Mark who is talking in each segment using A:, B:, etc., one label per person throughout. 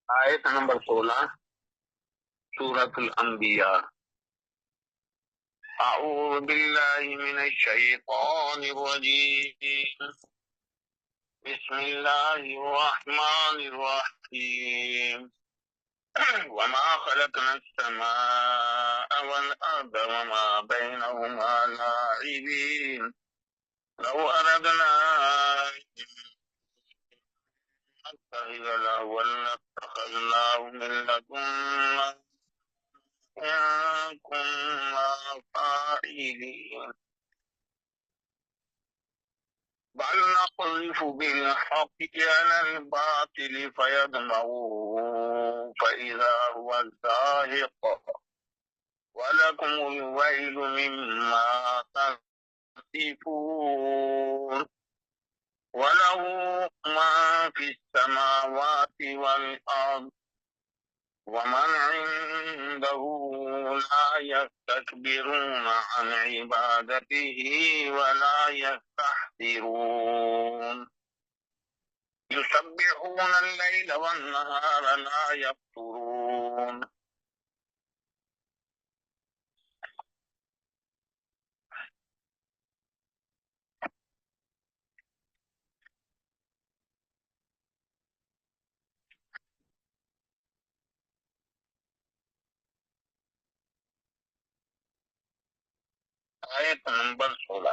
A: آیت نمبر 16 سورۃ الانبیاء۔ اعوذ باللہ من الشیطان الرجیم، بسم اللہ الرحمن الرحیم، وما خلقنا السماء والأرض وما بينهما لاعبين لو أردنا أن نتخذ لهوا لاتخذناه من لدنا إن كنا فاعلين، بل نقذف بالحق على الباطل فيدمغه فإذا هو زاهق ولكم الويل مما تصفون، وله ما في السماوات والأرض ومن عنده لا يستكبرون عن عبادته ولا يستحسرون، يسبحون الليل والنهار لا يفترون۔ آیت نمبر 16۔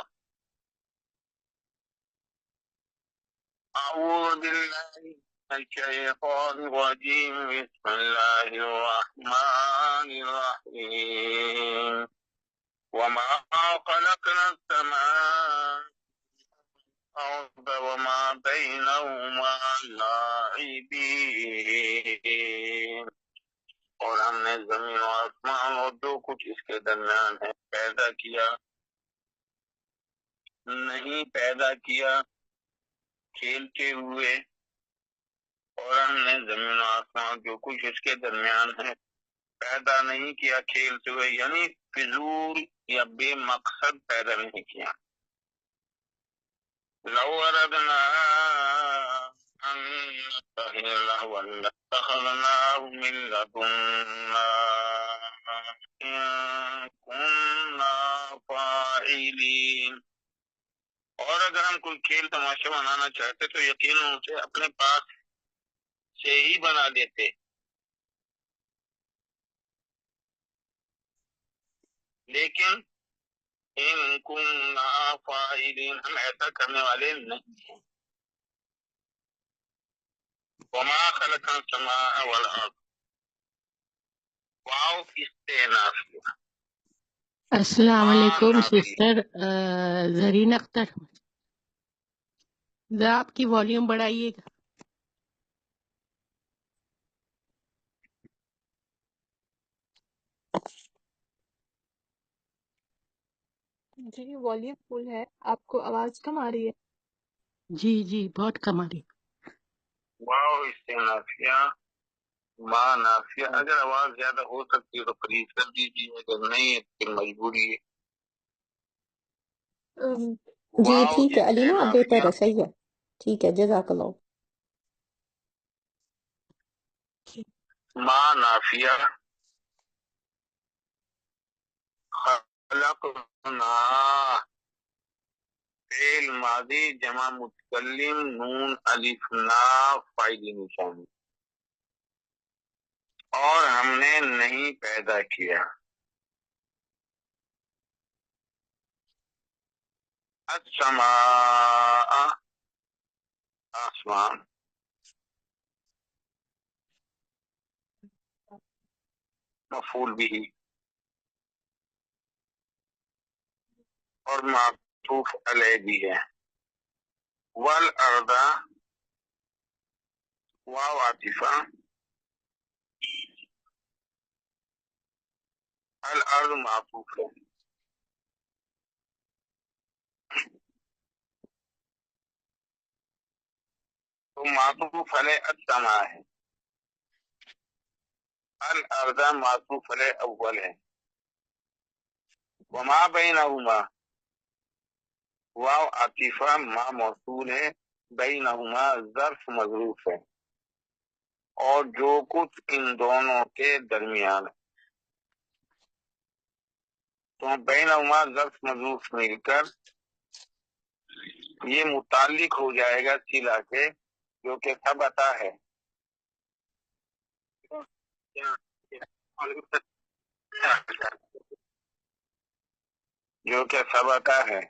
A: اعوذ باللہ من الشیطان الرجیم، بسم اللہ الرحمن الرحیم، وما خلقنا السماء والأرض وما بينهما لاعبين، اور ہم نے زمین و آسمان اور جو کچھ اس کے درمیان ہے پیدا کیا، نہیں پیدا کیا کھیلتے ہوئے، اور ہم نے زمین و آسمان جو کچھ اس کے درمیان ہے پیدا نہیں کیا کھیلتے ہوئے، یعنی فضول یا بے مقصد پیدا نہیں کیا۔ لو اردنا ان نتخذ لهوا لاتخذناه من لدنا ان كنا فاعلين، اور اگر ہم کوئی کھیل تماشا بنانا چاہتے تو یقیناً اسے اپنے پاس سے ہی بنا دیتے، لیکن ان كنا فاعلين، ہم ایسا کرنے والے نہیں ہیں۔ وما خلقنا السماء والارض، واو استئناف،
B: السلام علیکم
A: نافیہ،
B: سسٹر زرین اختر، ذرا آپ کی والیوم بڑھائیے گا۔
C: جی والیوم فل ہے، آپ کو آواز کم آ رہی ہے؟
B: جی جی بہت کم آ رہی۔
A: واو استئنافیہ، ماں نافیہ، اگر آواز زیادہ ہو سکتی ہے تو پلیز کر دیجیے، اگر نہیں ہے تو مجبوری ہے۔
D: جی
A: واو
D: ٹھیک ہے علیمہ، آپ بہتر
A: استئنافیہ،
D: ہے، صحیح ہے، ٹھیک ہے، جزاک اللہ۔
A: ماں نافیہ، خلقنا فعل ماضی جمع متکلم نون الف نا فاعل نشانی، اور ہم نے نہیں پیدا کیا۔ السماء آسمان، مفعول بھی اور معطوف علیہ بھی ہے۔ والارض، واو عاطفہ، الارض معطوف ہے، تو معطوف علیہ السماء ہے، الارض معطوف علیہ اول ہے۔ وما بینہما، واو عاطفہ ما موصول ہے، بینہما ظرف مظروف ہے، اور جو کچھ ان دونوں کے درمیان ہے، تو بینہما ظرف مظروف مل کر یہ متعلق ہو جائے گا صلہ کے، جو کہ ثبتا ہے، جو کہ ثبتا ہے،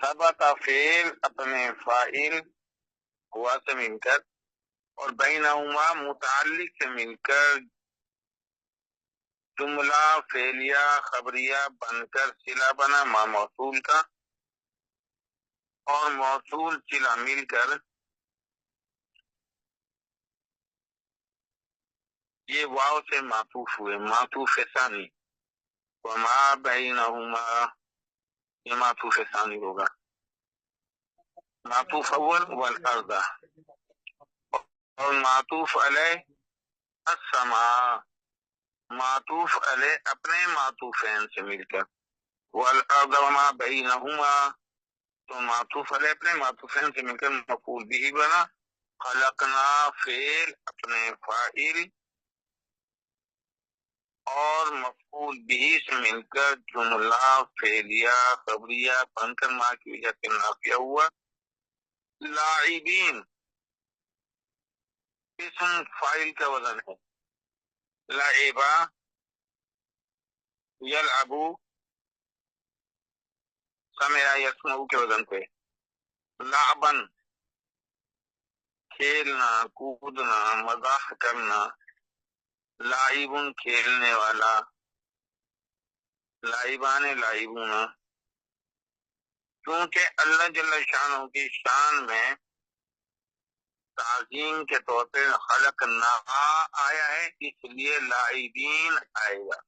A: ثبتا فعل اپنے فاعل ہوا سے مل کر، اور بینہما متعلق سے مل کر جملہ فعلیہ خبریہ بن کر صلہ بنا ما موصول کا، اور موصول صلہ مل کر یہ واو سے معطوف ہوئے، معطوف ثانی، وما بینہما، یہ معطوف ثانی ہوگا، معطوف اول والارض، اور معطوف علیہ السماء، معطوف علیہ اپنے معطوفین سے مل کر، والارض وما بینہما، تو معطوف علیہ اپنے معطوفین سے مل کر مفعول بھی بنا، خلقنا فعل اپنے فاعل اور مفعول بھی سے مل کر جملہ فعلیہ خبریہ بن کر ما کی وجہ سے نافیہ ہوا، لاعبین اسم فاعل کا وزن ہے، لعبا یلعبو سمع یسمعو کے وزن پہ، لعبن کھیلنا کودنا مزاح کرنا، لاعبن کھیلنے والا، لاعبان لاعبون، کیونکہ اللہ جل شانہ کی شان میں تعظیم کے طور پہ خلقنا آیا ہے، اس لیے لاعبین آئے گا،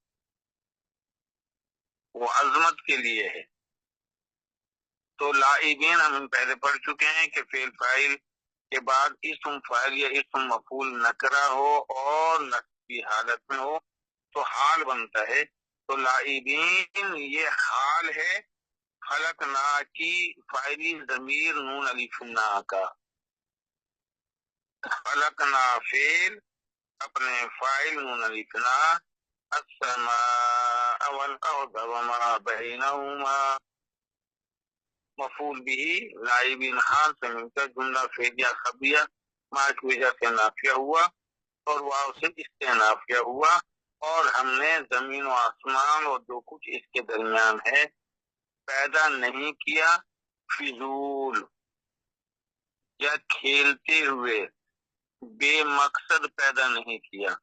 A: وہ عظمت کے لیے ہے۔ تو لاعبین ہم پہلے پڑھ چکے ہیں کہ فعل فاعل کے بعد اسم فاعل یا اسم مفعول نکرہ ہو اور نفی حالت میں ہو تو حال بنتا ہے، تو لاعبین یہ حال ہے خلقنا کی فاعلی ضمیر نون الف نا کا، خلقنا فعل اپنے فاعل نون الف نا، السماء والارض وما بینہما مفعول بھی لاعبین حال سے مل کر جملہ فعلیہ خبریہ ما کی وجہ سے نافیہ ہوا، اور واو سے استئنافیہ ہوا، اور ہم نے زمین و آسمان اور جو کچھ اس کے درمیان ہے پیدا نہیں کیا فضول یا کھیلتے ہوئے، بے مقصد پیدا نہیں کیا۔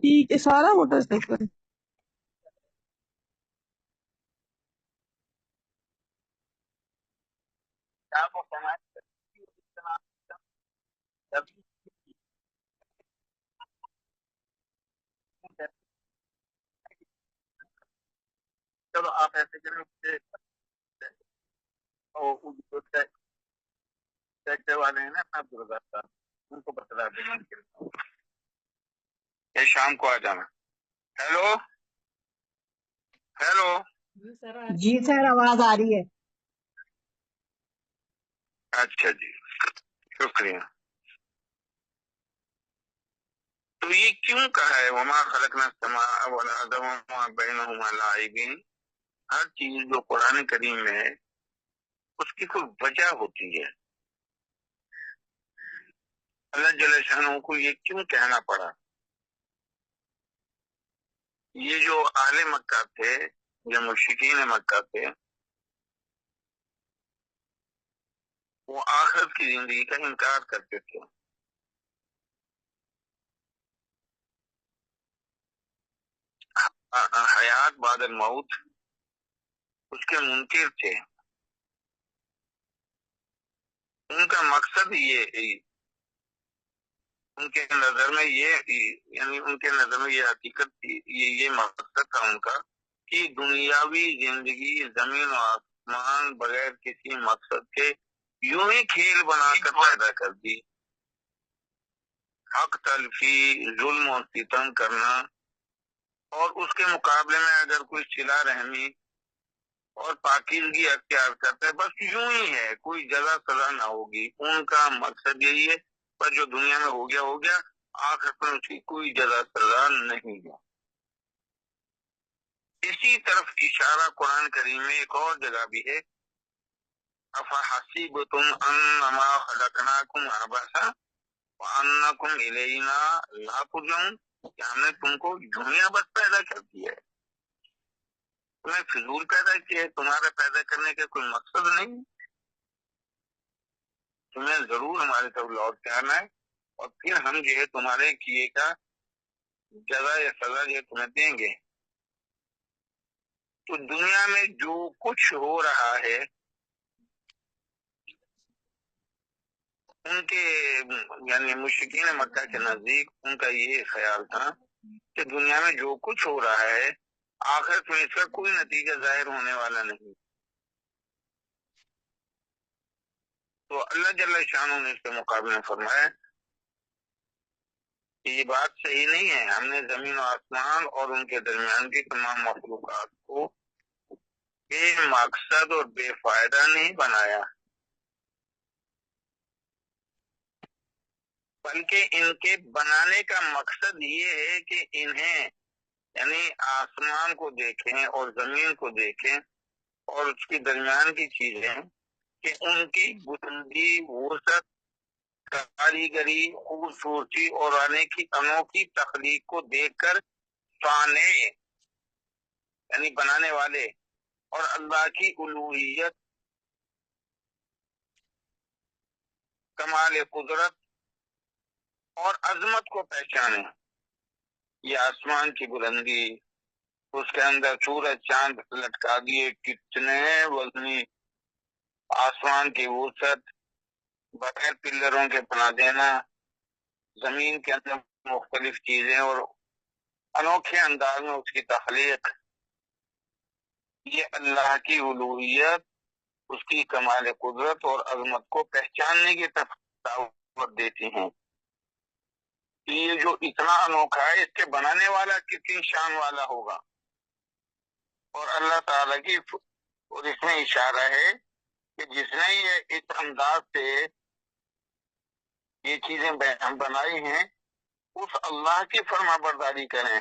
C: ٹھیک ہے، سارا ووٹر چیک کریں۔
A: چلو آپ ایسے کریں، ٹیکٹر والے ہیں نا عبد الرزاق صاحب، ان کو بتلا دینا کہ شام کو آ جانا۔ ہیلو ہیلو،
E: جی سر آواز آ رہی ہے۔
A: اچھا جی، شکریہ۔ تو یہ کیوں کہا ہے وما خلقنا السماء والارض وما بینہما لاعبین؟ ہر چیز جو قرآن کریم میں ہے اس کی کوئی وجہ ہوتی ہے، اللہ جل شانہ کو یہ کیوں کہنا پڑا؟ یہ جو اہل مکہ تھے یا مشرکین مکہ تھے، وہ آخرت کی زندگی کا انکار کرتے تھے، حیات بعد الموت اس کے منکر تھے۔ ان کا مقصد یہ ان کے نظر میں یعنی ان کے نظر میں یہ حقیقت تھی، یہ مقصد تھا ان کا کہ دنیاوی زندگی زمین و آسمان بغیر کسی مقصد کے یوں ہی کھیل بنا کر پیدا کر دی. حق تلفی، ظلم و ستم کرنا، اور اس کے مقابلے میں اگر کوئی صلہ رحمی اور پاکیزگی اختیار کرتا ہے، بس یوں ہی ہے، کوئی جزا سزا نہ ہوگی. ان کا مقصد یہی ہے، پر جو دنیا میں ہو گیا آخر میں اس کی کوئی جزا سزا نہیں ہے. اسی طرف اشارہ قرآن کریم میں ایک اور جگہ بھی ہے، افحسبتم انما خلقناکم عبثا وانکم الینا لا ترجعون، کہ ہم نے تم کو جھویا بس پیدا کر دیا ہے، تمہیں فضول پیدا کیا ہے، تمہارا پیدا کرنے کا کوئی مقصد نہیں، تمہیں ضرور ہمارے طرف لوٹ کے آنا ہے، اور پھر ہم جو ہے تمہارے کیے کا جزا یا سزا جو ہے تمہیں دیں گے. تو دنیا میں جو کچھ ہو رہا ہے، ان کے یعنی مشرکین مکہ کے نزدیک ان کا یہ خیال تھا کہ دنیا میں جو کچھ ہو رہا ہے آخرت میں اس کا کوئی نتیجہ ظاہر ہونے والا نہیں. تو اللہ جل شانہ نے اس کے مقابلے میں فرمایا کہ یہ بات صحیح نہیں ہے، ہم نے زمین و آسمان اور ان کے درمیان کی تمام مخلوقات کو بے مقصد اور بے فائدہ نہیں بنایا، بلکہ ان کے بنانے کا مقصد یہ ہے کہ انہیں یعنی آسمان کو دیکھیں اور زمین کو دیکھیں اور اس کے درمیان کی چیزیں کہ ان کی بلندی، وسعت، کاریگری، خوبصورتی اور آنے کی انوکھی تخلیق کو دیکھ کر صانع یعنی بنانے والے اور اللہ کی الوہیت، کمال قدرت اور عظمت کو پہچانے. یہ آسمان کی بلندی، اس کے اندر سورج چاند لٹکا دیے، کتنے وزنی، آسمان کی وسعت، بغیر پلروں کے بنا دینا، زمین کے اندر مختلف چیزیں اور انوکھے انداز میں اس کی تخلیق، یہ اللہ کی الوہیت، اس کی کمال قدرت اور عظمت کو پہچاننے کی دعوت دیتی ہیں. یہ جو اتنا انوکھا ہے، اس کے بنانے والا کتنی شان والا ہوگا. اور اللہ تعالیٰ کی اور اس میں اشارہ ہے کہ جس نے یہ اس انداز سے یہ چیزیں بنائی ہیں، اس اللہ کی فرما برداری کریں.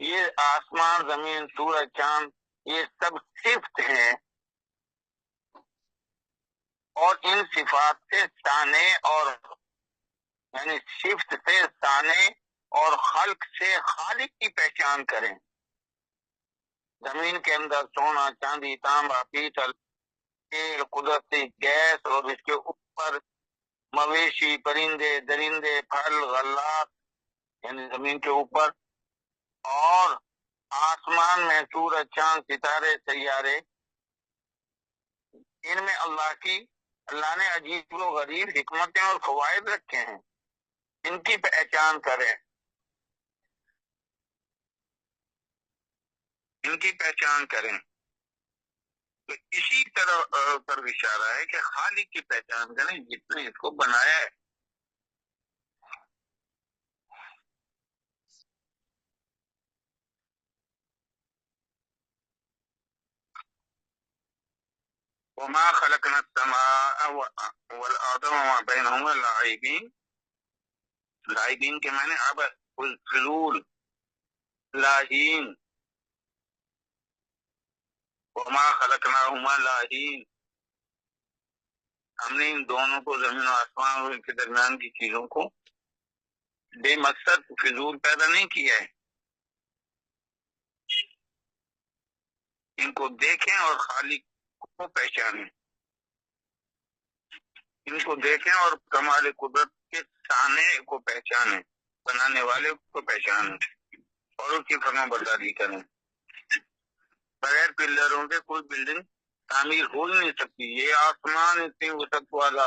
A: یہ آسمان، زمین، سورج، چاند، یہ سب صفت ہیں، اور ان صفات سے صانع اور یعنی صفت سے صانع اور خلق سے خالق کی پہچان کریں. زمین کے اندر سونا، چاندی، تانبا، پیتل، تیل، قدرتی گیس، اور اس کے اوپر مویشی، پرندے، درندے، پھل، غلات یعنی زمین کے اوپر، اور آسمان میں سورج، چاند، ستارے، سیارے، ان میں اللہ نے عجیب و غریب حکمتیں اور فوائد رکھے ہیں، ان کی پہچان کریں، ان کی پہچان کریں. تو اسی طرح پر اشارہ ہے کہ خالق کی پہچان کریں جس نے اس کو بنایا ہے. وما خلقنا السماء والارض وما بينهما لاعبين، لاعبین کے معنی عبث، فضول، لاہین. وما خلقناهما لاہین، ہم نے ان دونوں کو، زمین و آسمان اور ان کے درمیان کی چیزوں کو بے مقصد فضول پیدا نہیں کیا ہے. ان کو دیکھیں اور خالق کو پہچانیں، ان کو دیکھیں اور کمال قدرت کے صانع کو پہچانیں، بنانے والے کو پہچانیں اور اس کی فرما برداری کریں. بغیر پلروں کے کوئی بلڈنگ تعمیر ہو ہی نہیں سکتی. یہ آسمان اتنی وسعت والا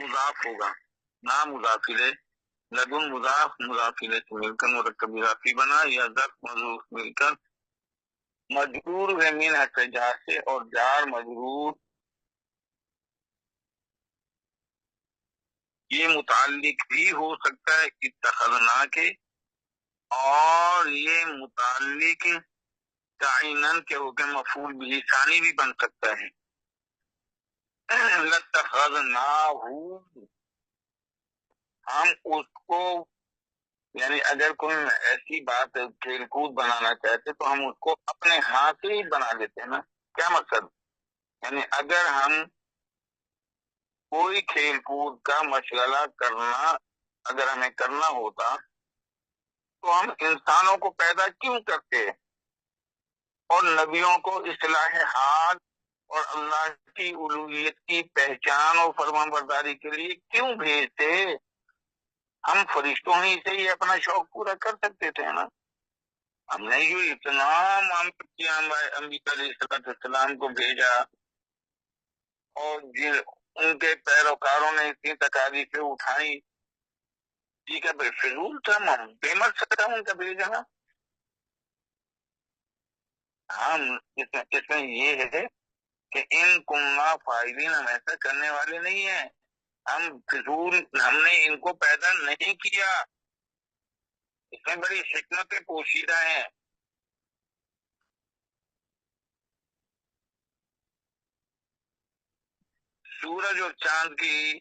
A: مضاف ہوگا، نا مضاف الیہ، لدن مضاف مضاف الیہ سے مل کر مرکب اضافی بنا، یا ظرف مظروف مل کر مجرور ہے من حرف جار سے، اور جار مجرور یہ متعلق بھی ہو سکتا ہے اتخذنا کے، اور یہ متعلق تعیناً کے ہو کے مفعول بھی ثانی بھی بن سکتا ہے۔ لَاتَّخَذْنَاهُ، ہم اس کو، یعنی اگر کوئی ایسی بات کھیل کود بنانا چاہتے تو ہم اس کو اپنے ہاتھ سے ہی بنا لیتے ہیں نا۔ کیا مقصد؟ یعنی اگر ہم کوئی کھیل کود کا مشغلہ کرنا اگر ہمیں کرنا ہوتا تو ہم انسانوں کو پیدا کیوں کرتے اور نبیوں کو اصلاح حال اور اللہ کی الوہیت کی پہچان اور فرمان برداری کے لیے کیوں بھیجتے؟ ہم فرشتوں ہی سے ہی اپنا شوق پورا کر سکتے تھے نا۔ ہم نے جو اتنا انبیاء علیہ السلام کو بھیجا اور ان کے پیروکاروں نے اتنی تکالیفیں اٹھائی، ٹھیک ہے بھائی، فضول تھا، بے مقصد تھا ان کا بھیجنا۔ ہم اس میں یہ ہے کہ ان کننا فاعلین، ہم ایسا کرنے والے نہیں ہیں، ہم فضول، ہم نے ان کو پیدا نہیں کیا، اس میں بڑی حکمتیں پوشیدہ ہیں۔ سورج اور چاند کی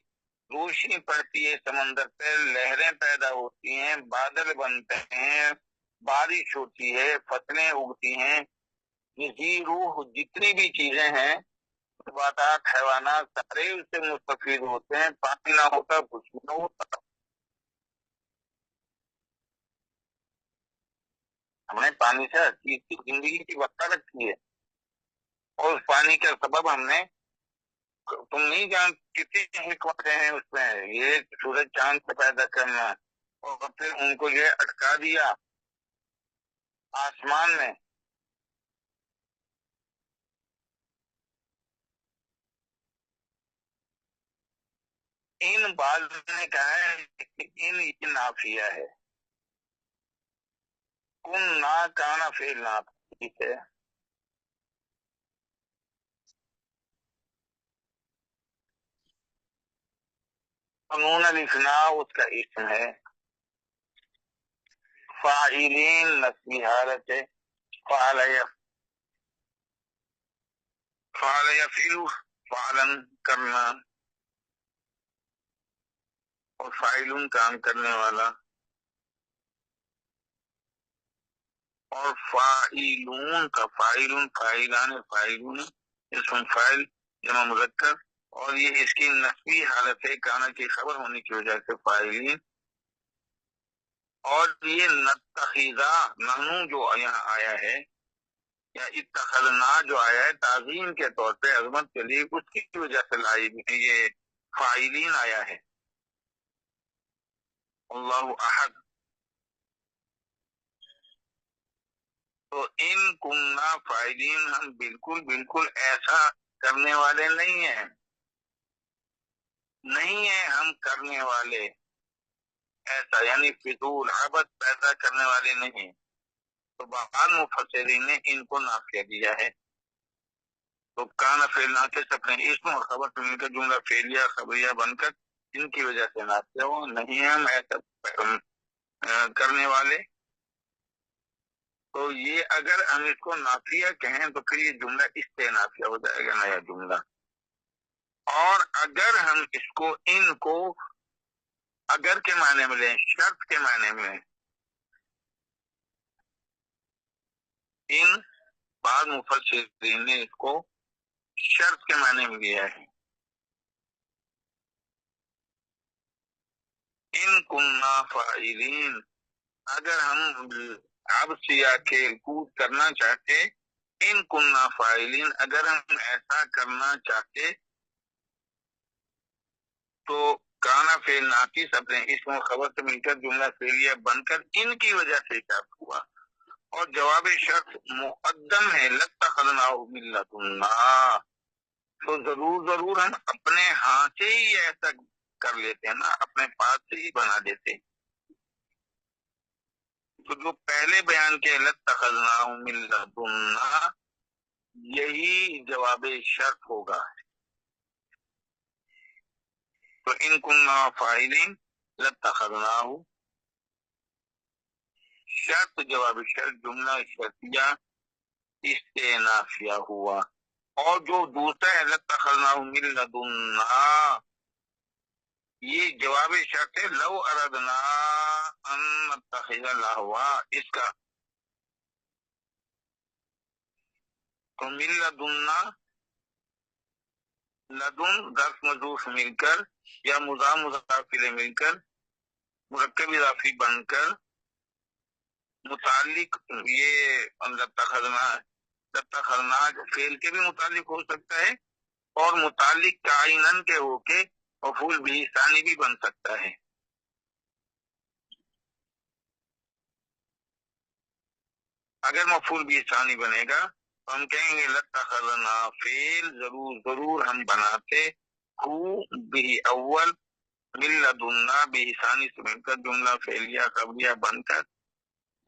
A: روشنی پڑتی ہے سمندر پہ، لہریں پیدا ہوتی ہیں، بادل بنتے ہیں، بارش ہوتی ہے، فصلیں اگتی ہیں، یہ روح جتنی بھی چیزیں ہیں، نباتات، حیوانات، سارے اس سے مستفید ہوتے ہیں۔ پانی نہ ہوتا کچھ نہ ہوتا۔ ہم نے پانی سے ہر چیز کی زندگی کی وقت رکھی ہے، اور اس پانی کا سبب ہم نے، تم نہیں جان کتنی حکمتیں ہیں اس میں، یہ سورج چاند سے پیدا کرنا، اور پھر ان کو یہ اٹکا دیا آسمان میں۔ ان بعض نے کہا ہے کہ ان یہ نافیہ ہے، کن نہ کانا فعل نہ، ٹھیک ہے۔ قانون الفنا اس کا اسم ہے، فاعلین نسبی حالت ہے، فعل یفعل فعلن کرنا، اور فاعلون کام کرنے والا، اور فاعلون کا فاعلون، فاعلان، فاعلون اسم فاعل جمع مذکر، اور یہ اس کی نسبی حالت ہے کانا کی خبر ہونے کی وجہ سے فاعلین۔ اور یہ نتخذا نحنو جو یہاں آیا ہے، یا اتخذنا جو آیا ہے تعظیم کے طور پہ، عظمت کے لیے، اس کی وجہ سے لائی یہ فاعلین آیا ہے۔ اللہ احد، تو ان کننا فاعلین، ہم بالکل بالکل ایسا کرنے والے نہیں ہیں، نہیں ہیں ہم کرنے والے ایسا، یعنی فضول عبث پیدا کرنے والے نہیں۔ تو بعض مفسرین نے ان کو نافیہ دیا ہے، تو کان فعل ناقص اپنے اسم اور خبر سے مل کر جملہ فعلیہ خبریہ بن کر ان کی وجہ سے نافیہ ہو، نہیں ہم ایسا کرنے والے۔ تو یہ اگر ہم اس کو نافیہ کہیں تو پھر یہ جملہ اس سے نافیہ ہو جائے گا، نیا جملہ۔ اور اگر ہم اس کو ان کو اگر کے معنی میں لیں، شرط کے معنی میں، ان بعض مفسرین نے اس کو شرط کے معنی میں لیا ہے۔ ان کننا فاعلین، اگر ہم اب یا کھیل کود کرنا چاہتے، ان کننا فاعلین، اگر ہم ایسا کرنا چاہتے تو کانا فعل ناقص اپنے اسم و خبر سے مل کر جملہ فعلیہ بن کر ان کی وجہ سے شرط ہوا، اور جواب شرط مقدم ہے، لَاتَّخَذْنَاهُ مِن لَّدُنَّا، تو ضرور ہم اپنے ہاتھ سے ہی ایسا کر لیتے ہیں نا، اپنے پاس سے ہی بنا دیتے. تو جو پہلے بیان کے لَاتَّخَذْنَاهُ مِن لَّدُنَّا، یہی جواب شرط ہوگا. تو ان کننا فاعلین لَاتَّخَذْنَاهُ، شرط جواب شرط جملہ شرطیہ استئنافیہ ہوا. اور جو دوسرا ہے لَاتَّخَذْنَاهُ مِن لَّدُنَّا، یہ جواب شرط ہے لو اردنا ان نتخذ لہوا، اس کا. تو من لدنا، لدن ظرف مضروف مل کر یا مضاف مضاف الیہ مل کر مرکب اضافی بن کر متعلق، یہ لتخذنا فعل کے بھی متعلق ہو سکتا ہے اور متعلق تعینن کے ہو کے مفعول بھی ثانی بھی بن سکتا ہے. اگر مفعول بھی ثانی بنے گا تو ہم کہیں گے لتخذنا فعل ضرور ہم بناتے ہو بھی اول من لدنا بھی ثانی سے مل کر جملہ فعلیہ قبلیہ بن کر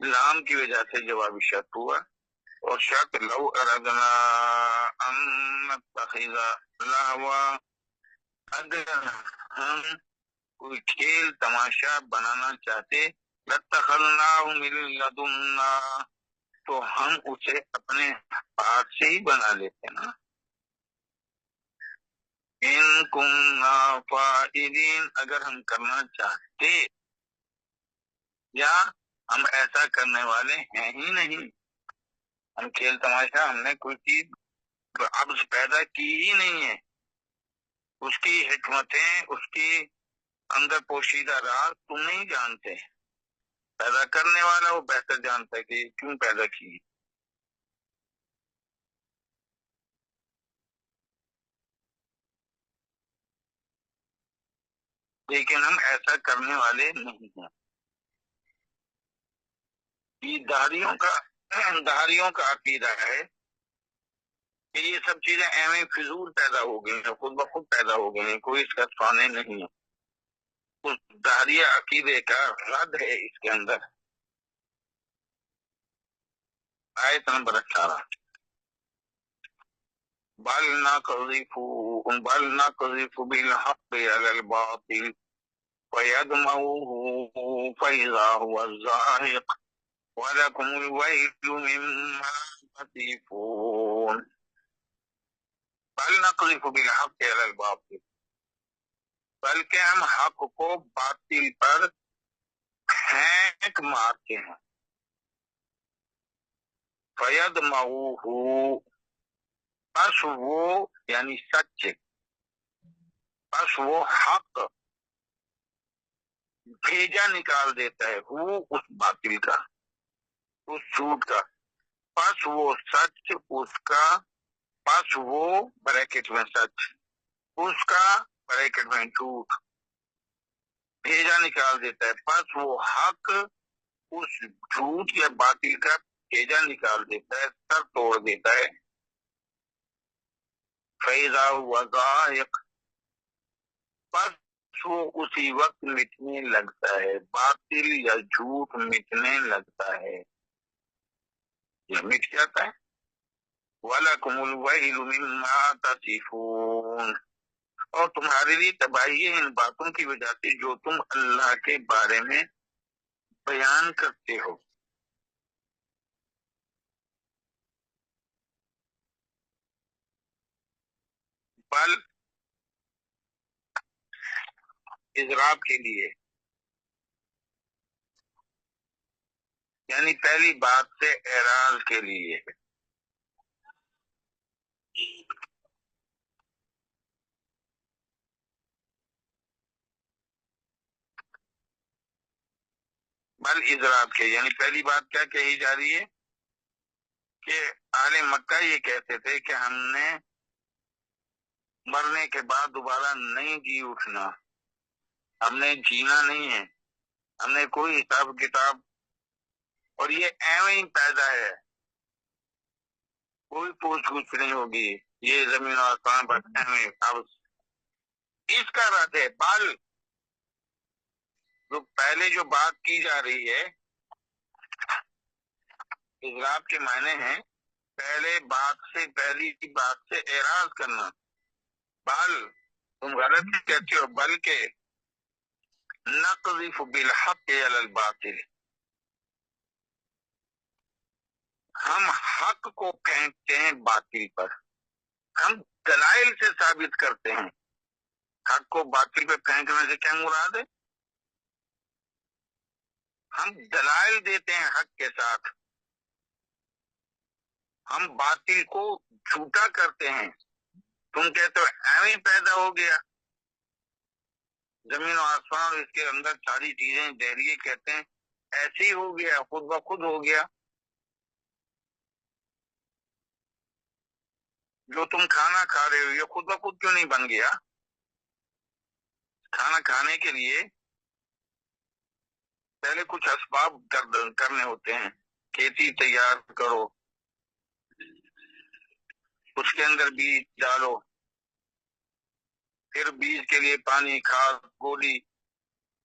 A: لام کی وجہ سے جواب شرط ہوا. اور شرط لو اردنا ان نتخذ لہوا، اگر ہم کوئی کھیل تماشا بنانا چاہتے لَاتَّخَذْنَاهُ مِن لَّدُنَّا، تو ہم اسے اپنے ہاتھ سے ہی بنا لیتے نا. ان کننا فاعلین، اگر ہم کرنا چاہتے، یا ہم ایسا کرنے والے ہیں ہی نہیں. ہم کھیل تماشا، ہم نے کوئی چیز عبث پیدا کی ہی نہیں ہے. اس کی حکمتیں، اس کی اندر پوشیدہ راز تم نہیں جانتے. پیدا کرنے والا وہ بہتر جانتا ہے کہ کیوں پیدا کی. لیکن ہم ایسا کرنے والے نہیں ہیں. یہ دہریوں کا عقیدہ ہے کہ یہ سب چیزیں ایویں فضول پیدا ہو گئی ہیں، خود بخود پیدا ہو گئی ہیں، کوئی اس کا سانے نہیں ہے. اس دہریہ عقیدے کا رد ہے اس کے اندر. آیت نمبر 18، بل نقذف بالحق على الباطل فيدمغه فإذا هو زاهق وَلَكُمُ الْوَيْلُ مِمَّا تَصِفُونَ. بل نقذف بالحق علی الباطل، بلکہ ہم حق کو باطل پر پھینک مارتے ہیں. فَيَدْمَغُهُ، بس وہ یعنی سچ، بس وہ حق بھیجا نکال دیتا ہے، وہ اس باطل کا، اس جھوٹ کا. بس وہ سچ اس کا، بس وہ بریکٹ میں سچ اس کا بریکٹ میں جھوٹ بھیجا نکال دیتا ہے. بس وہ حق اس جھوٹ یا باطل کا بھیجا نکال دیتا ہے، سر توڑ دیتا ہے. فَإِذَا هُوَ زَاهِقٌ، بس وہ اسی وقت مٹنے لگتا ہے، باطل یا جھوٹ مٹنے لگتا ہے، یہ مٹ جاتا ہے. وَلَكُمُ الْوَيْلُ مِمَّا تَصِفُونَ، اور تمہارے لیے تباہی ہے ان باتوں کی وجہ سے جو تم اللہ کے بارے میں بیان کرتے ہو. بل اضراب کے لیے، یعنی پہلی بات سے اعراض کے لیے. بل اضراب کے یعنی پہلی بات کیا کہی جا رہی ہے کہ اہل مکہ یہ کہتے تھے کہ ہم نے مرنے کے بعد دوبارہ نہیں جی اٹھنا، ہم نے جینا نہیں ہے، ہم نے کوئی حساب کتاب، اور یہ ایویں ہی پیدا ہے، کوئی پوچھ گچھ نہیں ہوگی، یہ زمین و آسمان پر ایویں. اب اس کا رد ہے بل، جو پہلے جو بات کی جا رہی ہے، اضراب کے معنی ہیں پہلی بات سے اعراض کرنا. بل تم غلط کہتے ہو، بلکہ نقذف بالحق علی الباطل، ہم حق کو پھینکتے ہیں باطل پر. ہم دلائل سے ثابت کرتے ہیں. حق کو باطل پہ پھینکنے سے کیا مراد ہے؟ ہم دلائل دیتے ہیں حق کے ساتھ، ہم باطل کو جھوٹا کرتے ہیں. تم کہتے ہو ایویں پیدا ہو گیا، زمین و آسمان اور اس کے اندر ساری چیزیں، دہریے کہتے ہیں ایسے ہی ہو گیا، خود بخود ہو گیا. جو تم کھانا کھا رہے ہو یہ خود بخود کیوں نہیں بن گیا؟ کھانا کھانے کے لیے پہلے کچھ اسباب کرنے ہوتے ہیں. کھیتی تیار کرو، اس کے اندر بیج ڈالو، پھر بیج کے لیے پانی، کھاد، گولی،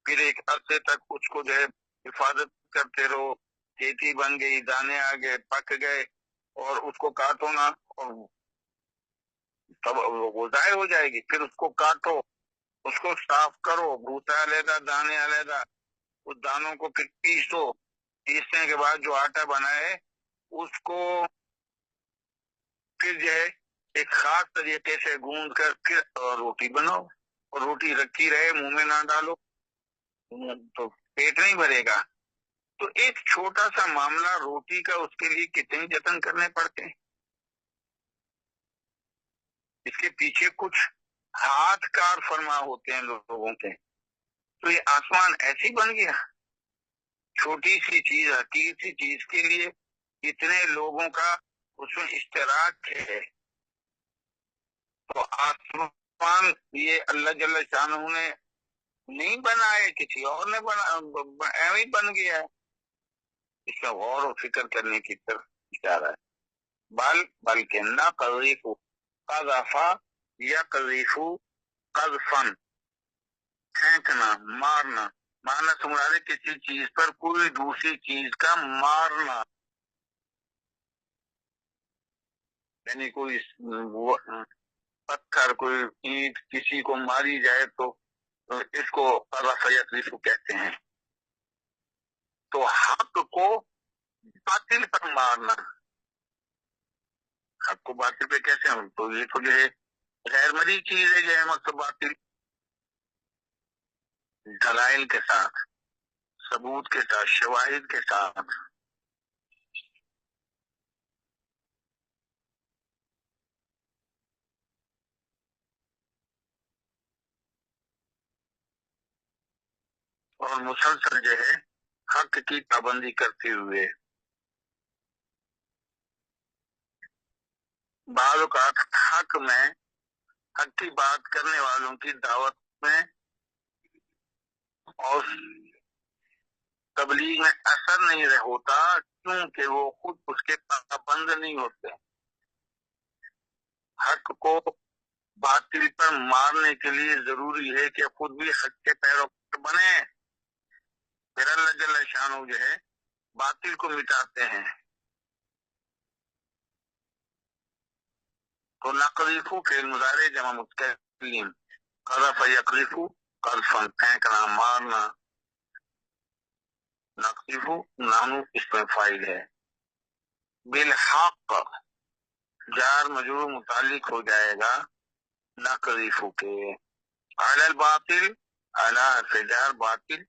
A: پھر ایک عرصے تک اس کو جو ہے حفاظت کرتے رہو. کھیتی بن گئی، دانے آ گئے، پک گئے، اور اس کو کاٹو نا، اور تب وہ ضائع ہو جائے گی. پھر اس کو کاٹو، اس کو صاف کرو، بھوسا علیحدہ، دانے علیحدہ، اس دانوں کو پھر پیسو. پیسنے کے بعد جو آٹا بنا ہے اس کو پھر جو ہے ایک خاص طریقے سے گوندھ کر کے روٹی بناؤ، اور روٹی رکھی رہے، منہ میں نہ ڈالو تو پیٹ نہیں بھرے گا. تو ایک چھوٹا سا معاملہ روٹی کا، اس کے لیے کتنے جتن کرنے پڑتے ہیں. اس کے پیچھے کچھ ہاتھ کار فرما ہوتے ہیں لوگوں کے. تو یہ آسمان ایسی بن گیا، چھوٹی سی چیز، حقیقی سی چیز کے لیے اتنے لوگوں کا اس میں اشتراک ہے. تو آسمان یہ اللہ جل شانہ نے نہیں بنائے، کسی اور نے ایویں ہی بن گیا ہے. اس کا غور و فکر کرنے کی طرف اشارہ ہے. بلکہ نہ قذف قذفا یا قذفو قذفن، پھینکنا، مارنا. مارنا سے مراد ہے کسی چیز پر کوئی دوسری چیز کا مارنا، یعنی کوئی پتھر، کوئی اینٹ کسی کو ماری جائے تو اس کو قذف یقذف کہتے ہیں. تو حق کو باطل پر مارنا، حق کو باطل پہ کیسے ہم؟ تو یہ تو جو ہے غیر مری چیز ہے، جو ہے مطلب باطل. دلائل کے ساتھ، ثبوت کے ساتھ، شواہد کے ساتھ. اور مسلسل جو ہے حق کی پابندی کرتے ہوئے. بعض اوقات حق میں، حق کی بات کرنے والوں کی دعوت میں اور تبلیغ میں اثر نہیں ہوتا، کیونکہ وہ خود اس کے پابند نہیں ہوتے. حق کو باطل پر مارنے کے لیے ضروری ہے کہ خود بھی حق کے پیروکار بنے. پھر اللہ جل شانہ جو ہے باطل کو مٹاتے ہیں. تو نقذفو فعل مضارع جمع متکلم، قذف یقذفو قذفا، پھینکنا، مارنا. نقذفو نحنو اس میں فاعل ہے. بالحق جار مجرور متعلق ہو جائے گا نقذفو کے. علی الباطل، علی سے جار باطل،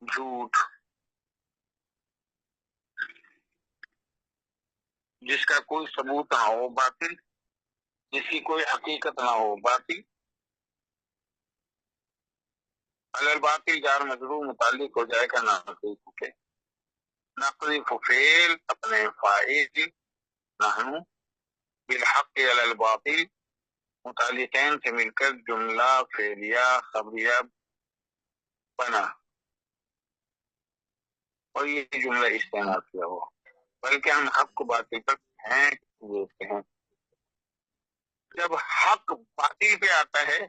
A: جھوٹ، جس کا کوئی ثبوت نہ ہو باطل، جس کی کوئی حقیقت نہ ہو باطل. علی الباطل جار مجرور متعلق ہو جائے گا نقذفو کے. نقذف فعل اپنے فاعل نحنو، بالحق علی الباطل متعلقین سے مل کر جملہ فعلیہ خبریہ بنا، اور یہ جملہ استعمال کیا ہوا. بلکہ ہم حق کو باطل پر پھینک دیتے ہیں. جب حق باطل پہ آتا ہے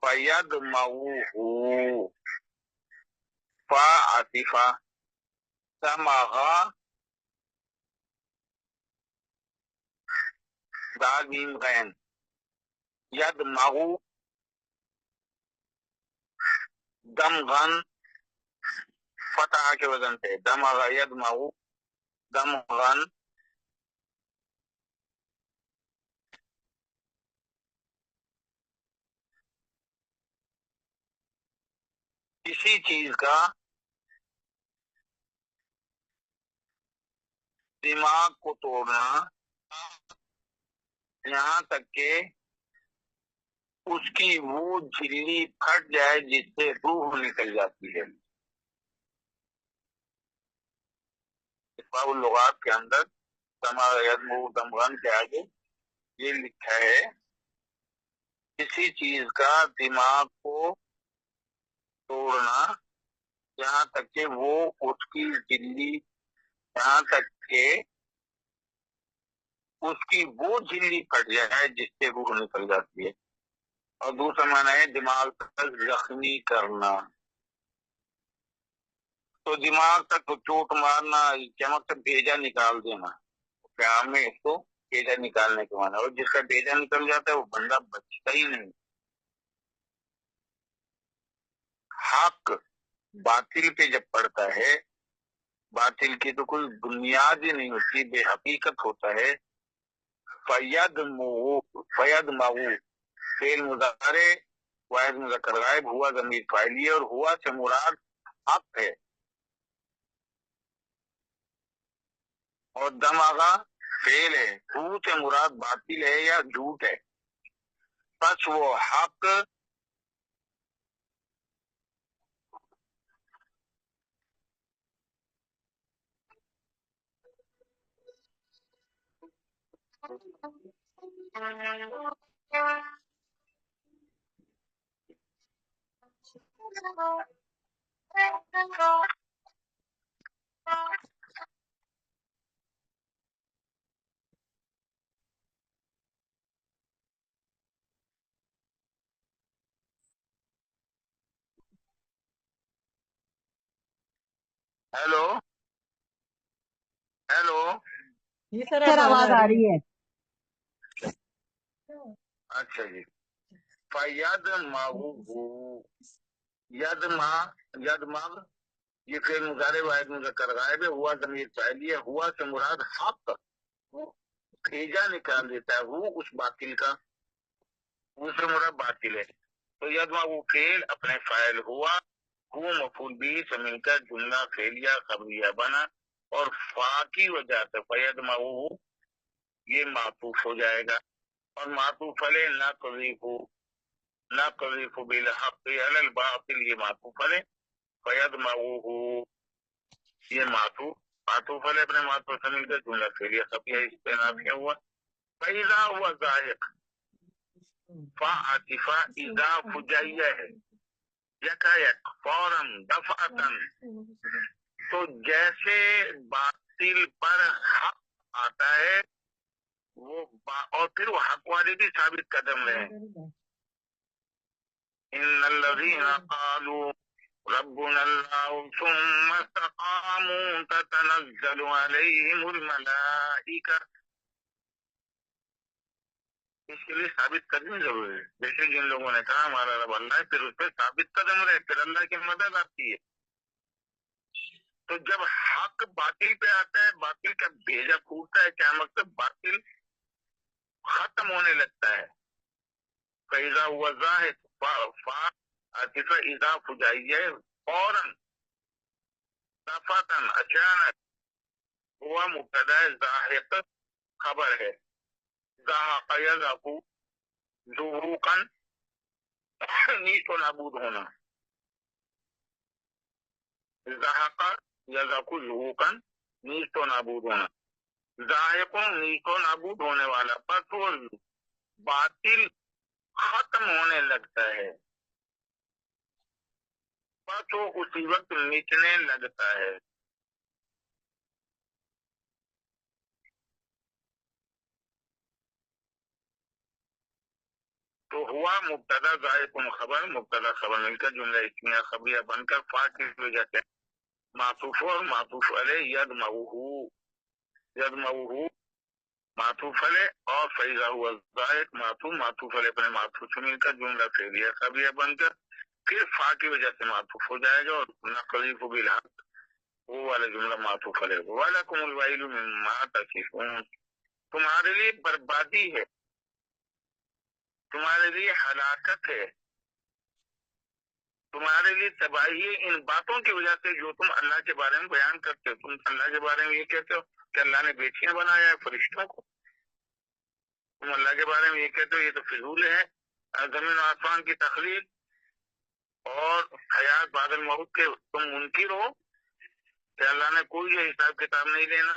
A: فَيَدْمَغُهُ فا عاطفہ دمغا دال میم غین یدمغو دمغن فتح کے وزن پہ دمغا یدمغو دمغن کسی چیز کا دماغ کو توڑنا یہاں تک کہ اس کی وہ جھلی پھٹ جائے جس سے روح نکل جاتی ہے. باب اللغات کے اندر دمغن کے آگے یہ لکھا ہے کسی چیز کا دماغ کو توڑنا یہاں تک کہ وہ اس کی جھلی یہاں تک کہ اس کی وہ جھلی پھٹ جائے جس سے روح نکل جاتی ہے. اور دوسرا معنی ہے دماغ تک زخمی کرنا. تو دماغ تک چوٹ مارنا کیا مطلب بھیجا نکال دینا پیام میں اس کو بھیجا نکالنے کے معنی. اور جس کا بھیجا نکل جاتا ہے وہ بندہ بچتا ہی نہیں. حق باطل پہ جب پڑتا ہے باطل کی تو کوئی بنیاد ہی نہیں ہوتی بے حقیقت ہوتا ہے. فَيَدْمَغُ فعل مضارع واحد مذکر غائب ہوا ضمیر فاعلی اور ہوا سے مراد حق ہے اور دماغا فعل ہے. ہو سے مراد باطل ہے یا جھوٹ ہے. بس وہ حق ہیلو ہیلو
B: جی
E: سر
B: سر
E: آواز آ رہی ہے.
A: اچھا جی. فَيَدْمَغُهُ یدمغ یہ فعل مضارع واحد مذکر غائب ہے. ہوا ضمیر فاعلی ہے. ہوا سے مراد حق بھیجا نکال دیتا ہے وہ اس باطل کا. وہ سے مراد باطل ہے. تو یدمغ فعل اپنے فاعل ہوا وہ مفعول بھی سے مل کر جملہ فعلیہ خبریہ بنا اور فا کی وجہ سے فَيَدْمَغُ یہ معطوف ہو جائے گا. اور معطوف علیہ نقذف بالحق علی الباطل یہ معطوف علیہ. فَيَدْمَغُهُ یہ معطوف علیہ اپنے معطوف سے مل کر جملہ فعلیہ خبریہ اس پہ نافیہ ہوا. فَإِذَا هُوَ زَاهِقٌ فا عاطفہ اذا فجائیہ ہے یکایک فوراً دفعتاً. تو جیسے باطل پر حق آتا ہے وہ اور پھر وہ حق والے بھی ثابت قدم رہے. ان الذين قالوا ربنا الله ثم استقاموا تتنزل عليهم الملائكة. اس کے لیے ثابت قدمی ضروری ہے. جیسے جن لوگوں نے کہا ہمارا رب اللہ ہے پھر اس پہ ثابت قدم رہے پھر اللہ کی مدد آتی ہے. تو جب حق باطل پہ آتا ہے باطل کا بھیجا پھوٹتا ہے کیا مطلب باطل ختم ہونے لگتا ہے. فَإِذَا هُوَ زَاهِقٌ فا عاطفہ اذا فجائیہ فوراً دفعتاً اچانک. ہوا مبتدا زاہق خبر ہے. زاہق یزہق ظہوقاً نیست و نابود ہونا. زاہق یزہق ظہوقاً نیست و نابود ہونا. زاہق نیست و نابود ہونے والا. بس وہ باطل ختم ہونے لگتا ہے بس وہ اسی وقت مٹنے لگتا ہے. تو ہوا مبتدا ذائقم خبر، مبتدا خبر مل کر جملہ اسمیہ خبریہ بن کر فا کی وجہ سے معطوف اور معطوف علیہ یدمعہ معطوف علیہ اور فیضا ہوا ذائق معطوف، معطوف علیہ اپنے معطوف سے مل کر جملہ فعلیہ خبریہ بن کر پھر فا کی وجہ سے معطوف ہو جائے گا اور نقذف بالحق وہ والا جملہ معطوف علیہ وَلَكُمُ الْوَيْلُ مِمَّا تَصِفُونَ، تمہارے لیے بربادی ہے، تمہارے لیے ہلاکت ہے، تمہارے لیے تباہی ہے ان باتوں کی وجہ سے جو تم اللہ کے بارے میں بیان کرتے ہو۔ تم اللہ کے بارے میں یہ کہتے ہو کہ اللہ نے بیٹیاں بنایا ہے فرشتوں کو، تم اللہ کے بارے میں یہ کہتے ہو یہ تو فضول ہے، زمین و آسمان کی تخلیق اور حیات بعد الموت کے تم منکر ہو کہ اللہ نے کوئی جو حساب کتاب نہیں لینا۔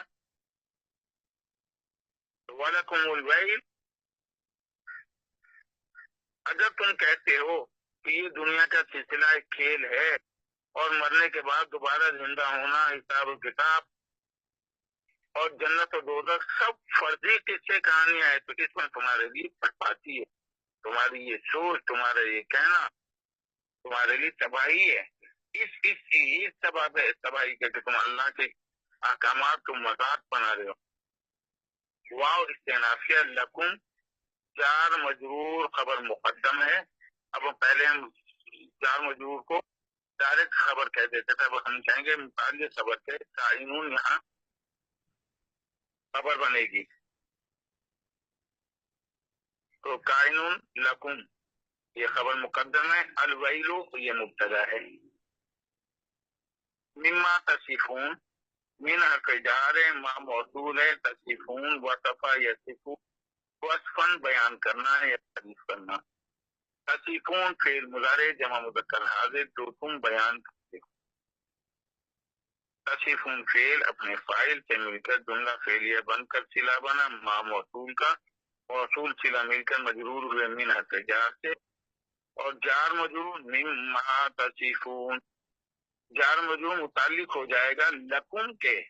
A: وَلَكُمُ الْوَيْلُ، اگر تم کہتے ہو کہ یہ دنیا کا سلسلہ ایک کھیل ہے اور مرنے کے بعد دوبارہ زندہ ہونا، حساب و کتاب اور جنت و دوزخ سب فرضی قصے کہانیاں ہیں، تو اس میں تمہارے لیے بربادی ہے، تمہاری یہ سوچ، تمہارا یہ کہنا تمہارے لیے تباہی ہے۔ اس سبب ہے تباہی کہ تم اللہ کے احکامات کو مذاق بنا رہے ہو۔ واو استنافیہ لکم جار مجرور خبر مقدم ہے، اب پہلے ہم جار مجرور کو ڈائریکٹ خبر کہہ دیتے تھے، اب ہم کہیں گے متعلق خبر سے کائنون یہاں خبر بنے گی، تو کائنون لکم یہ خبر مقدم ہے، الویلو یہ مبتدا ہے، مما تصفون من حقدار ما موصول ہے، تصفون وصفا یصفو وصفاً بیان کرنا ہے یا تعریف کرنا، تصفون فعل مضارع جمع مذکر حاضر جو تم بیان کرتے ہو، تصفون فعل اپنے فاعل سے مل کر جملہ فعلیہ بن کر صلہ بنا، ما موصول کا موصول صلہ مل کر مجرور ہوئے من حقدار سے، اور جار مجرور مما تصفون، جار مجرور متعلق ہو جائے گا لکم کے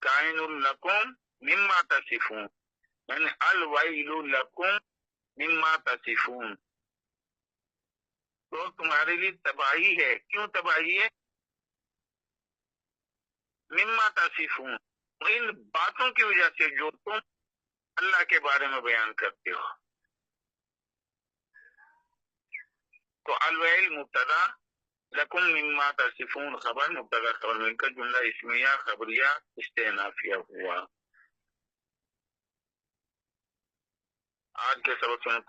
A: کائن لکم مما تصفون، یعنی الویل لکم مما تصفون، تو تمہارے لیے تباہی ہے، کیوں تباہی ہے؟ مما تصفون، ان باتوں کی وجہ سے جو تم اللہ کے بارے میں بیان کرتے ہو۔ تو الویل مبتدا، لکم مما تصفون خبر، مبتدا خبر مل کر جملہ اسمیہ خبریہ استئنافیہ ہوا۔ آج کے سبق سے